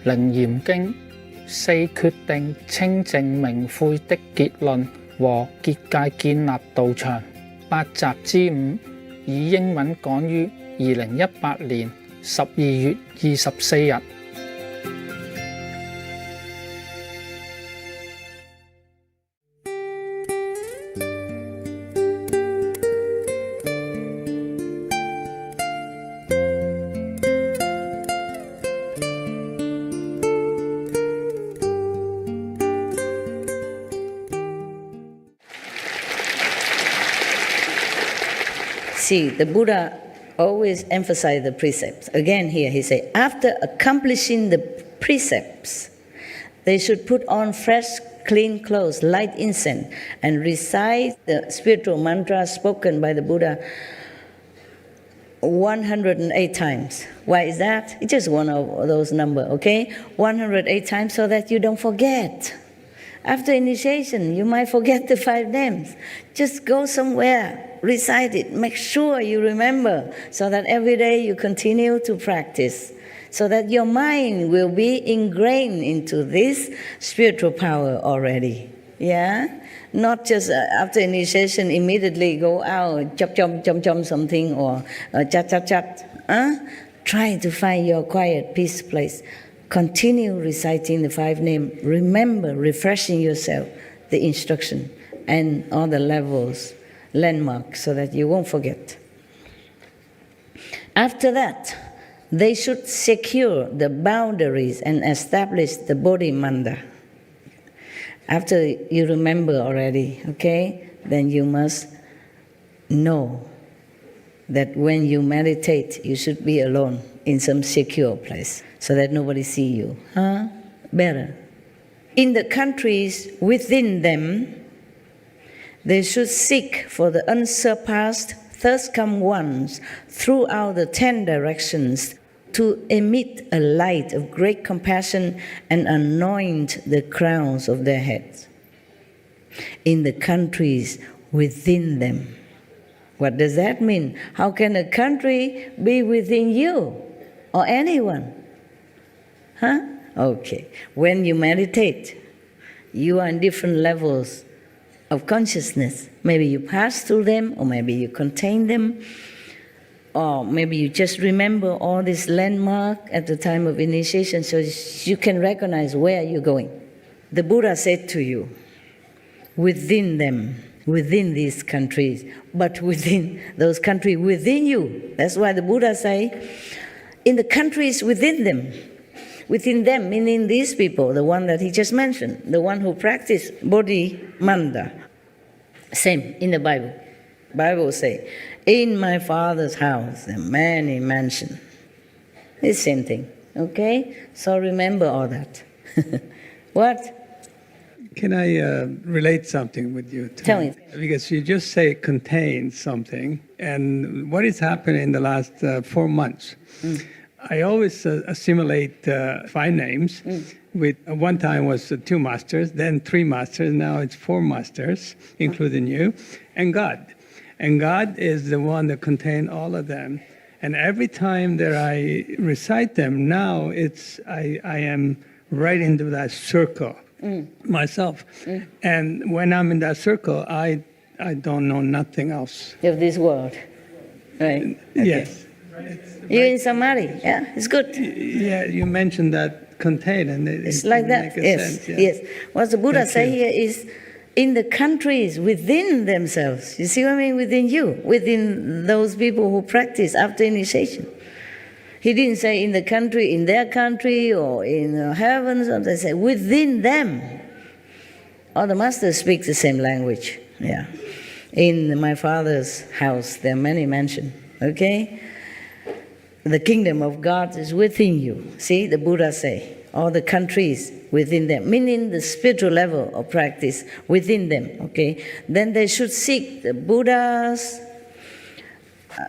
靈嚴經四決定清淨明悔的結論和結界建立道場8集之5，以英文講於2018年12月24日。See, the Buddha always emphasized the precepts. Again here he said, after accomplishing the precepts, they should put on fresh, clean clothes, light incense, and recite the spiritual mantra spoken by the Buddha 108 times. Why is that? It's just one of those numbers, okay? 108 times so that you don't forget. After initiation, you might forget the 5 names. Just go somewhere, recite it, make sure you remember, so that every day you continue to practice, so that your mind will be ingrained into this spiritual power already. Yeah? Not just after initiation, immediately go out, chop something, or chat. Try to find your quiet, peace place. Continue reciting the 5 names. Remember, refreshing yourself, the instruction, and all the levels, landmarks, so that you won't forget. After that, they should secure the boundaries and establish the Bodhi Manda. After you remember already, okay, then you must know that when you meditate, you should be alone in some secure place so that nobody see you. Better. In the countries within them, they should seek for the unsurpassed thirst-come ones throughout the 10 directions to emit a light of great compassion and anoint the crowns of their heads. In the countries within them. What does that mean? How can a country be within you or anyone? Okay. When you meditate, you are in different levels of consciousness. Maybe you pass through them, or maybe you contain them, or maybe you just remember all this landmark at the time of initiation so you can recognize where you're going. The Buddha said to you, within them, within these countries, but within those countries within you. That's why the Buddha say, in the countries within them meaning these people, the one that he just mentioned, the one who practice Bodhi Manda. Same in the Bible. Bible say, in my Father's house there are many mansions. It's the same thing, okay? So remember all that. What? Can I relate something with you? Tell me. Because you just say contain something, and what has happened in the last 4 months? I always assimilate 5 names. With one time was 2 masters, then 3 masters, now it's 4 masters, including you, and God. And God is the one that contains all of them. And every time that I recite them, now I am right into that circle myself. And when I'm in that circle, I don't know nothing else. Of this world, right? Okay. Yes. You're in Samadhi, yeah, it's good. Yeah, you mentioned that contain, and it's like that, yes, sense, yes. What the Buddha say here is, in the countries within themselves. You see what I mean? Within you, within those people who practice after initiation. He didn't say in the country, in their country, or in heaven, or they say within them. All the masters speak the same language, yeah. In my Father's house, there are many mansions, okay? The kingdom of God is within you. See, the Buddha say, all the countries within them, meaning the spiritual level of practice within them, okay? Then they should seek the Buddhas,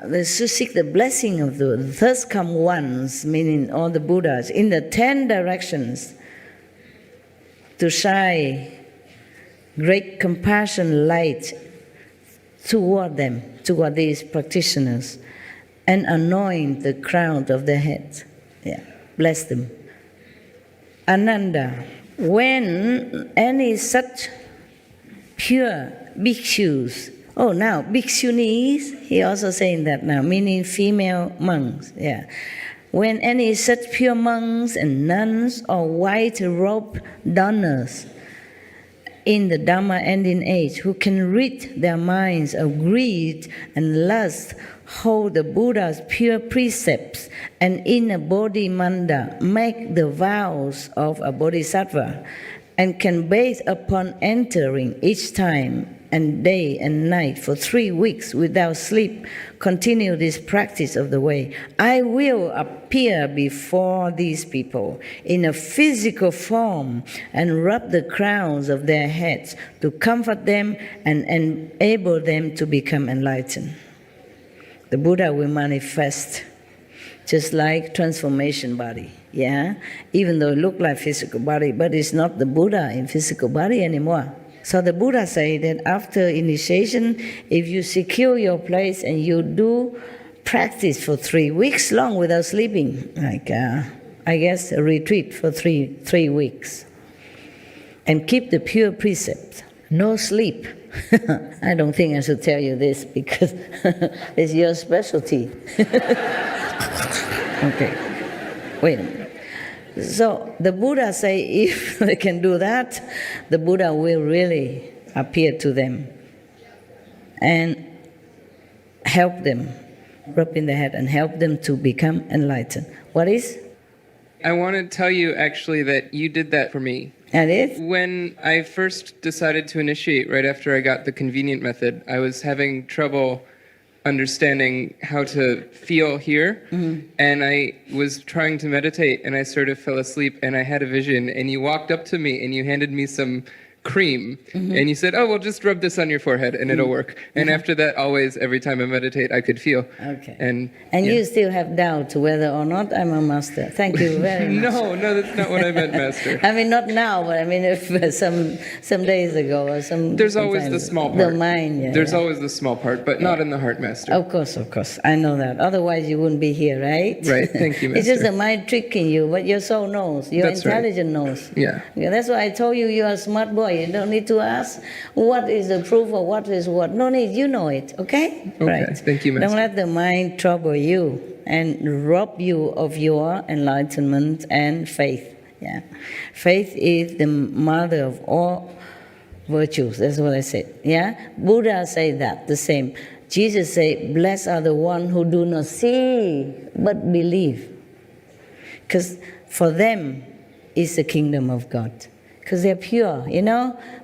they should seek the blessing of the thirst-come ones, meaning all the Buddhas, in the 10 directions to shine great compassion light toward them, toward these practitioners, and anoint the crown of their heads. Yeah, bless them. Ananda, when any such pure bhikshus, now bhikshunis, he also saying that now, meaning female monks, yeah. When any such pure monks and nuns or white-robed donors in the Dhamma ending age who can rid their minds of greed and lust, hold the Buddha's pure precepts, and in a bodhimanda make the vows of a bodhisattva, and can bathe upon entering each time and day and night for 3 weeks without sleep, continue this practice of the way, I will appear before these people in a physical form and rub the crowns of their heads to comfort them and enable them to become enlightened. The Buddha will manifest just like transformation body, yeah? Even though it looks like physical body, but it's not the Buddha in physical body anymore. So the Buddha say that after initiation, if you secure your place and you do practice for 3 weeks long without sleeping, like I guess a retreat for three weeks, and keep the pure precepts, no sleep. I don't think I should tell you this because it's your specialty. Okay, wait a minute. So the Buddha say if they can do that, the Buddha will really appear to them and help them, rub in the head and help them to become enlightened. What is? I want to tell you actually that you did that for me. And it? When I first decided to initiate, right after I got the convenient method, I was having trouble understanding how to feel here, and I was trying to meditate, and I sort of fell asleep, and I had a vision, and you walked up to me, and you handed me some cream, and you said, oh, well, just rub this on your forehead, and it'll work. And after that, always, every time I meditate, I could feel. Okay. And yeah. You still have doubt whether or not I'm a master. Thank you very much. No, that's not what I meant, Master. I mean, not now, but I mean, if some days ago or some. There's always the small part. The mind, yeah. There's always the small part, but not in the heart, Master. Of course. I know that. Otherwise, you wouldn't be here, right? Right. Thank you, Master. It's just the mind tricking you, but your soul knows. Your intelligence knows. Yeah. That's why I told you you're a smart boy. You don't need to ask what is the proof or what is what. No need. You know it. Okay. Okay. Right. Thank you, Master. Don't let the mind trouble you and rob you of your enlightenment and faith. Yeah. Faith is the mother of all virtues. That's what I said. Yeah. Buddha say that the same. Jesus said, blessed are the ones who do not see but believe. Because for them is the kingdom of God. Because they're pure,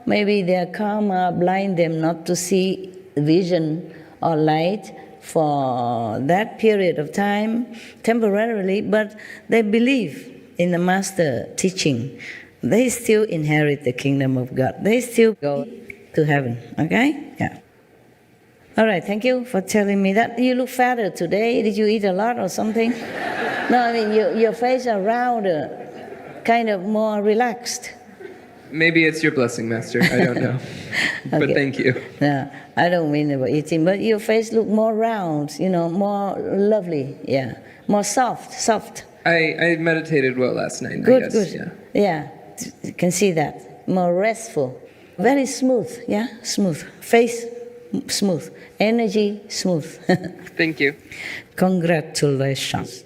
Maybe their karma blind them not to see vision or light for that period of time, temporarily, but they believe in the master teaching. They still inherit the kingdom of God. They still go to heaven, okay? Yeah. All right, thank you for telling me that. You look fatter today. Did you eat a lot or something? No, I mean, your face is rounder, kind of more relaxed. Maybe it's your blessing, Master. I don't know. Okay. But thank you. No, I don't mean about eating, but your face look more round, more lovely, yeah. More soft. I meditated well last night, Good, I guess. good. Yeah, you can see that. More restful. Very smooth, yeah? Smooth. Face smooth. Energy smooth. Thank you. Congratulations.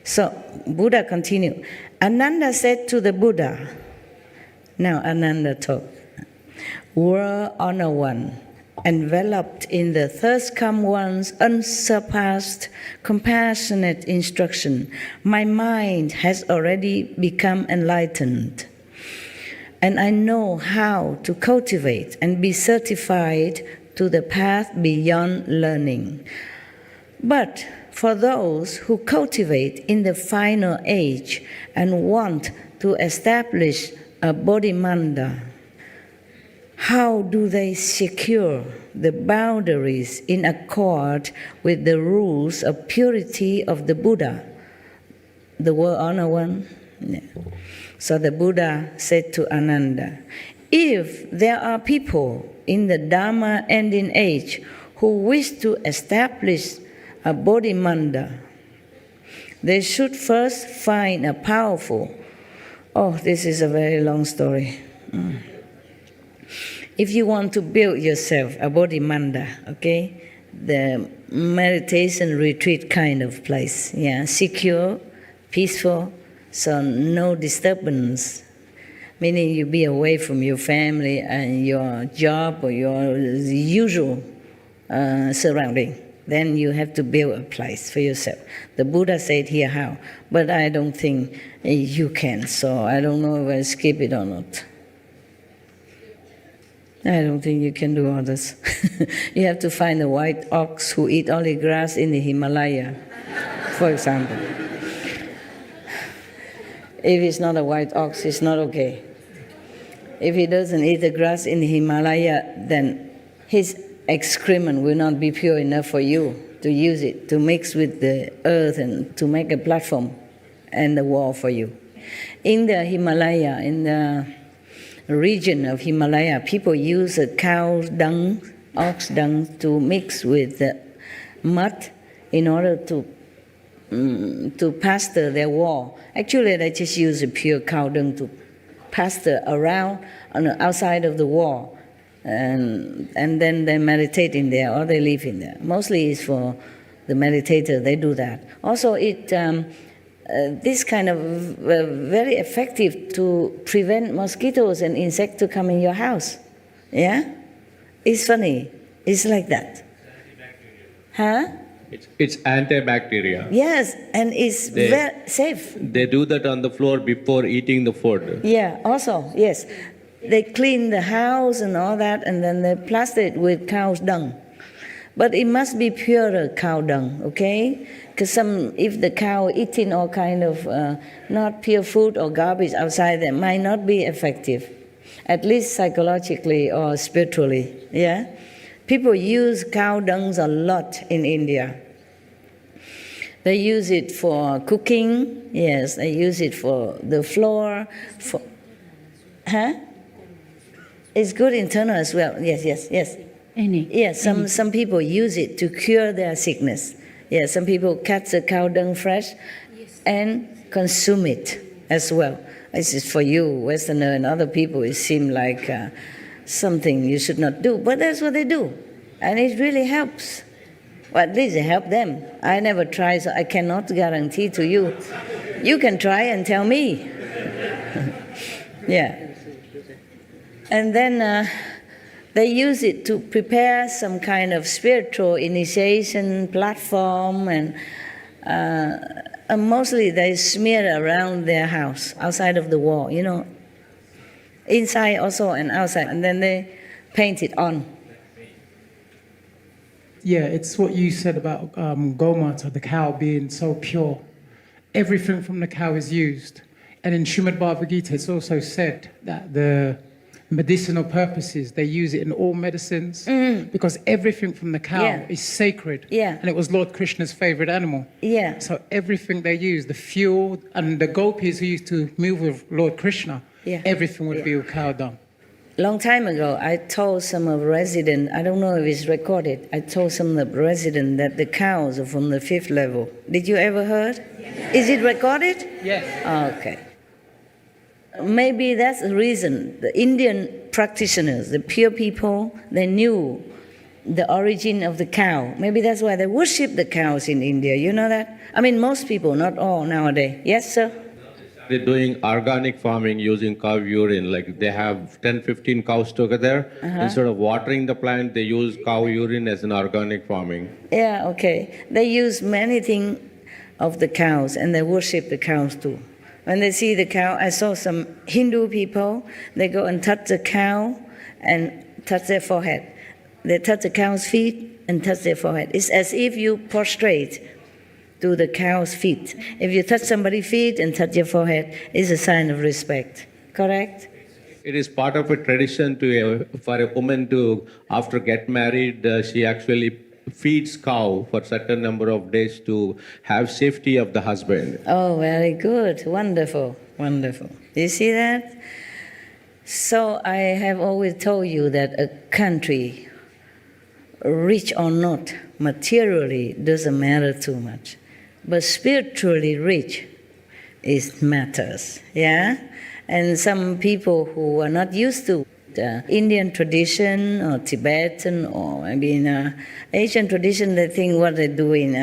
So, Buddha continued. Ananda said to the Buddha, now Ananda talk, were Honor One, enveloped in the thirst come one's unsurpassed, compassionate instruction, my mind has already become enlightened, and I know how to cultivate and be certified to the path beyond learning. But for those who cultivate in the final age and want to establish a bodhimanda, how do they secure the boundaries in accord with the rules of purity of the Buddha? The word Honor One? Yeah. So the Buddha said to Ananda, if there are people in the Dhamma ending age who wish to establish a bodhimanda, they should first find a powerful Oh, this is a very long story. If you want to build yourself a body manda, okay, the meditation retreat kind of place, yeah, secure, peaceful, so no disturbance, meaning you be away from your family and your job or your usual surrounding. Then you have to build a place for yourself. The Buddha said here how, but I don't think you can, so I don't know if I skip it or not. I don't think you can do all this. You have to find a white ox who eat only grass in the Himalaya, for example. If it's not a white ox, it's not okay. If he doesn't eat the grass in the Himalaya, then his excrement will not be pure enough for you to use it, to mix with the earth and to make a platform and the wall for you. In the Himalaya, in the region of Himalaya, people use a cow dung, ox dung, to mix with the mud in order to pasture their wall. Actually, they just use a pure cow dung to pasture around on the outside of the wall, and then they meditate in there or they live in there. Mostly it's for the meditator, they do that. Also, this kind of very effective to prevent mosquitoes and insects to come in your house. Yeah? It's funny. It's like that. Huh? It's antibacterial. Yes, and it's very safe. They do that on the floor before eating the food. Yeah, also, yes. They clean the house and all that, and then they plaster it with cow's dung. But it must be pure cow dung, okay? Because if the cow eating all kind of not pure food or garbage outside, that might not be effective, at least psychologically or spiritually, yeah? People use cow dung a lot in India. They use it for cooking, yes, they use it for the floor, for... Huh? It's good internal as well, yes. Yes, some people use it to cure their sickness. Yes, some people cut the cow dung fresh and consume it as well. This is for you, Westerner, and other people, it seems like something you should not do, but that's what they do, and it really helps. Well, at least it helps them. I never tried, so I cannot guarantee to you. You can try and tell me. Yeah. And then they use it to prepare some kind of spiritual initiation platform, and mostly they smear around their house, outside of the wall, you know, inside also and outside, and then they paint it on. Yeah, it's what you said about Gomata, the cow being so pure. Everything from the cow is used. And in Srimad Bhagavad Gita, it's also said that the medicinal purposes, they use it in all medicines because everything from the cow is sacred. Yeah. And it was Lord Krishna's favorite animal. Yeah. So everything they use, the fuel, and the gopis who used to move with Lord Krishna, everything would be with cow dung. Long time ago, I told some of residents, I don't know if it's recorded, I told some of the residents that the cows are from the 5th level. Did you ever heard? Yes. Is it recorded? Yes. Okay. Maybe that's the reason the Indian practitioners, the pure people, they knew the origin of the cow. Maybe that's why they worship the cows in India. You know that? I mean, most people, not all nowadays. Yes, sir? They're doing organic farming using cow urine. Like they have 10, 15 cows together. Instead of watering the plant, they use cow urine as an organic farming. Yeah, okay. They use many things of the cows, and they worship the cows too. When they see the cow, I saw some Hindu people, they go and touch the cow and touch their forehead. They touch the cow's feet and touch their forehead. It's as if you prostrate to the cow's feet. If you touch somebody's feet and touch your forehead, it's a sign of respect. Correct? It is part of a tradition for a woman to, after get married, she actually feeds cow for a certain number of days to have safety of the husband. Oh, very good. Wonderful. Wonderful. You see that? So I have always told you that a country, rich or not, materially doesn't matter too much. But spiritually rich, is matters, yeah? And some people who are not used to the Indian tradition or Tibetan or maybe in Asian tradition, they think what they're doing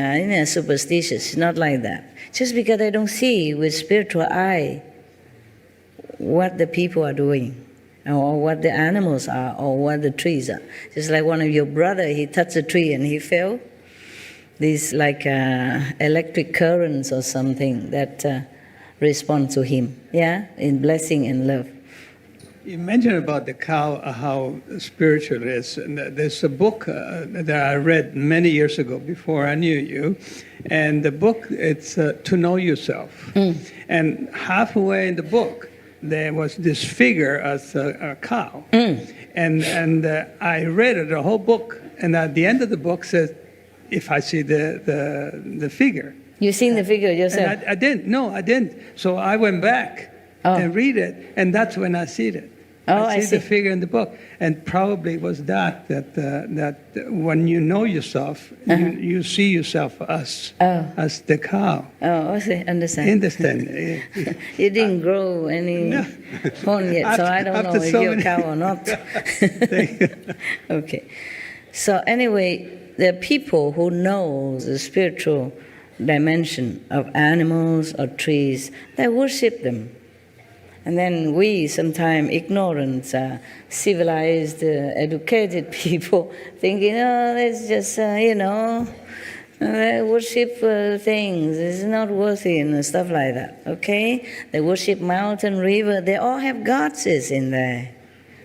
superstitious. It's not like that. Just because they don't see with spiritual eye what the people are doing, or what the animals are, or what the trees are. Just like one of your brother, he touched a tree and he fell. These like electric currents or something that respond to him, yeah, in blessing and love. You mentioned about the cow, how spiritual it is. And there's a book that I read many years ago before I knew you. And the book, it's To Know Yourself. And halfway in the book, there was this figure as a cow. And I read it, the whole book. And at the end of the book says, if I see the figure. You seen the figure yourself? And I didn't. No, I didn't. So I went back and read it, and that's when I see it. I see the figure in the book, and probably it was that when you know yourself, you see yourself as the cow. Oh, I see. Understand. Understand? You didn't grow any horn yet, so I don't know if you're a cow or not. Okay. So anyway, the people who know the spiritual dimension of animals or trees, they worship them. And then we, sometimes ignorant, civilized, educated people, thinking, oh, it's just, they worship things, it's not worthy and stuff like that, okay? They worship mountain, river, they all have goddesses in there.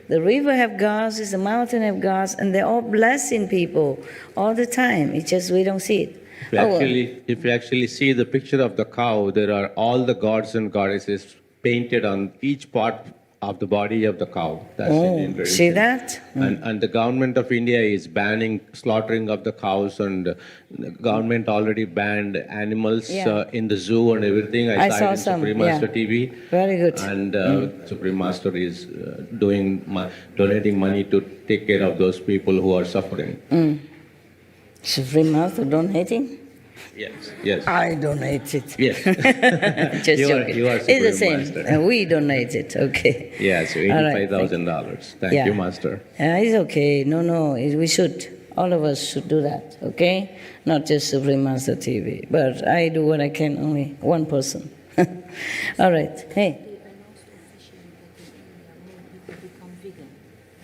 The river have gods, the mountain have gods, and they're all blessing people all the time. It's just we don't see it. If you actually see the picture of the cow, there are all the gods and goddesses painted on each part of the body of the cow. That's Indian tradition. See that? And the government of India is banning slaughtering of the cows, and the government already banned animals in the zoo and everything. I saw it in Supreme Master TV. Very good. And Supreme Master is donating money to take care of those people who are suffering. Supreme Master donating? Yes. I donate it. Yes. Just joking. You are it's the same. Master. We donate it. Okay. Yes, $85,000. Thank you, Master. It's okay. No. We should. All of us should do that. Okay? Not just Supreme Master TV. But I do what I can. Only one person. All right. Hey.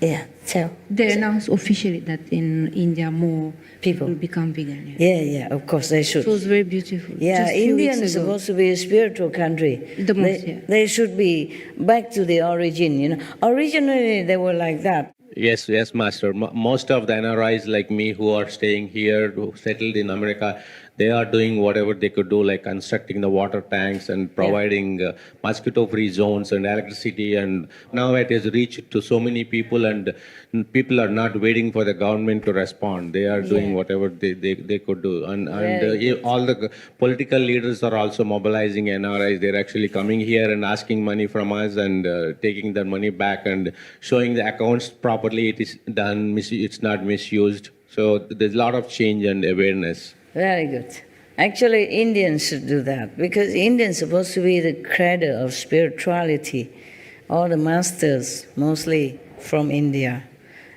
Yeah. Tell. They announced officially that in India more people will become vegan. Yeah, of course they should. It was very beautiful. Yeah, Just few India weeks is ago. supposed to be a spiritual country. The most, They should be back to the origin, Originally they were like that. Yes, Master. Most of the NRIs like me who are staying here, who settled in America, they are doing whatever they could do, like constructing the water tanks and providing mosquito-free zones and electricity. And now it has reached to so many people, and people are not waiting for the government to respond. They are doing whatever they could do. And all the political leaders are also mobilizing NRIs. They're actually coming here and asking money from us and taking their money back and showing the accounts properly. It is done, it's not misused. So there's a lot of change and awareness. Very good. Actually, Indians should do that because Indians are supposed to be the cradle of spirituality. All the masters, mostly from India.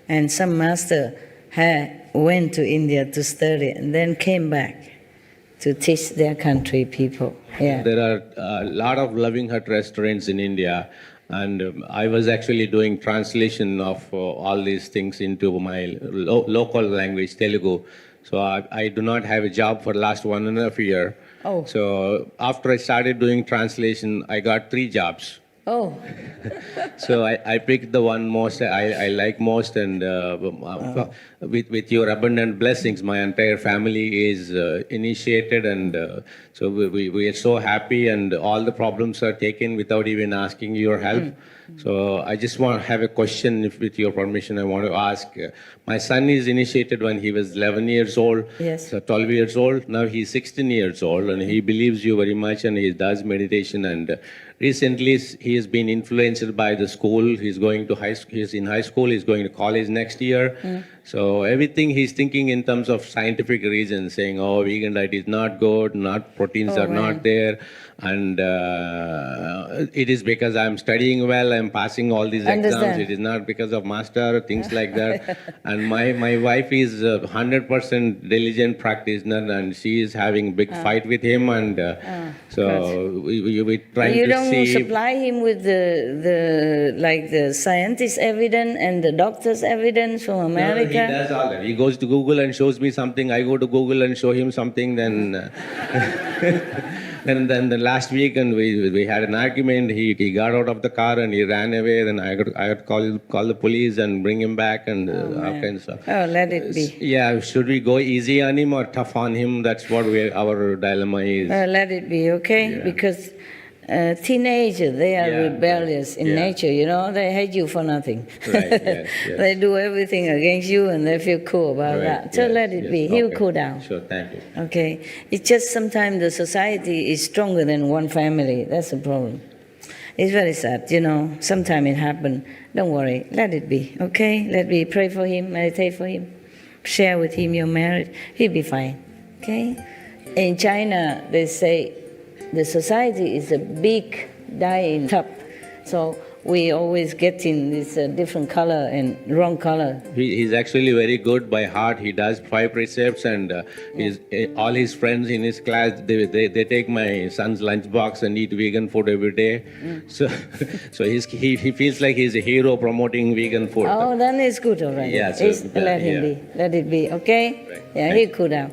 And some master went to India to study and then came back to teach their country people. Yeah. There are a lot of Loving Hut restaurants in India. And I was actually doing translation of all these things into my local language, Telugu. So I do not have a job for the last 1.5 years. Oh. So after I started doing translation, I got 3 jobs. Oh. So I picked the one most I like most, and with your abundant blessings, my entire family is initiated, and so we are so happy, and all the problems are taken without even asking your help. So I just want to have a question, if with your permission, I want to ask. My son is initiated when he was 11 years old, Yes. 12 years old. Now he's 16 years old, and he believes you very much, and he does meditation and recently he has been influenced by the school. He's going to he's in high school, he's going to college next year. So everything he's thinking in terms of scientific reasons, saying, oh, vegan diet is not good, not proteins are not there. And it is because I'm studying well, I'm passing all these exams. It is not because of master, things like that. And my wife is 100% diligent practitioner, and she is having big fight with him. And so we trying You to don't see. supply him with the scientist evidence and the doctor's evidence from America? He does all that. He goes to Google and shows me something. I go to Google and show him something. Then, then the last week, and we had an argument. He got out of the car and he ran away. Then I got to call the police and bring him back and all kinds of stuff. Oh, let it be. Yeah, should we go easy on him or tough on him? That's what our dilemma is. Let it be, okay? Yeah. Because teenagers, they are rebellious in nature, you know. They hate you for nothing. Right, yes, yes. They do everything against you and they feel cool about Right, that. So yes, let it yes. be. He'll Okay. cool down. Sure, thank you. Okay? It's just sometimes the society is stronger than one family. That's the problem. It's very sad, you know. Sometimes it happens. Don't worry. Let it be, okay? Let me pray for him, meditate for him, share with him your marriage. He'll be fine, okay? In China, they say the society is a big dyeing tub. So we always get in this different color and wrong color. He's actually very good by heart. He does 5 precepts, and all his friends in his class, they take my son's lunchbox and eat vegan food every day. So he feels like he's a hero promoting vegan food. Oh, then it's good already. Yeah, so Let him yeah. be. Let it be, okay? Right. Yeah, he'll cool down.